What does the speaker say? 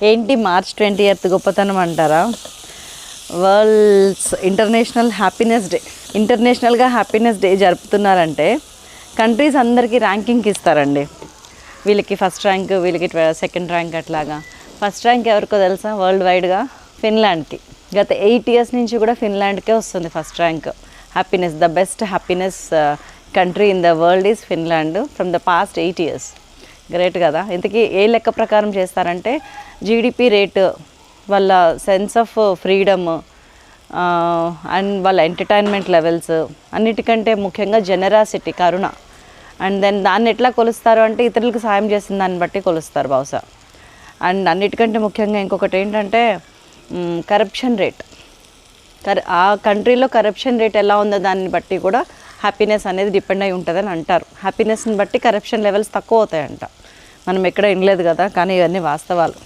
ఏంటి March 20th గొప్పతనం అంటారా? World's international happiness day. ఇంటర్నేషనల్గా హ్యాపీనెస్ డే జరుపుతున్నారంటే కంట్రీస్ అందరికీ ర్యాంకింగ్ ఇస్తారండి. వీళ్ళకి ఫస్ట్ ర్యాంక్, వీళ్ళకి సెకండ్ ర్యాంక్, అట్లాగా. ఫస్ట్ ర్యాంక్ ఎవరికో తెలుసా? వరల్డ్ వైడ్గా ఫిన్లాండ్కి. గత 8 years నుంచి కూడా ఫిన్లాండ్కే వస్తుంది first rank. Happiness, the best happiness country in the world is Finland from the past 8 years. Great కదా. ఇంతకీ ఏ లెక్క ప్రకారం చేస్తారంటే జీడిపి రేటు, వాళ్ళ సెన్స్ ఆఫ్ ఫ్రీడమ్ అండ్ వాళ్ళ ఎంటర్టైన్మెంట్ లెవెల్స్, అన్నిటికంటే ముఖ్యంగా జెనరాసిటీ, కరుణ. అండ్ దెన్ దాన్ని ఎట్లా కొలుస్తారు అంటే ఇతరులకు సాయం చేసిన దాన్ని బట్టి కొలుస్తారు బహుశా. అండ్ అన్నిటికంటే ముఖ్యంగా ఇంకొకటి ఏంటంటే కరప్షన్ రేట్. ఆ కంట్రీలో కరప్షన్ రేట్ ఎలా ఉందో దాన్ని బట్టి కూడా హ్యాపీనెస్ అనేది డిపెండ్ అయి ఉంటుందని అంటారు. హ్యాపీనెస్ని బట్టి కరప్షన్ లెవెల్స్ తక్కువ అవుతాయంట. మనం ఎక్కడ వినలేదు కదా, కానీ ఇవన్నీ వాస్తవాలు.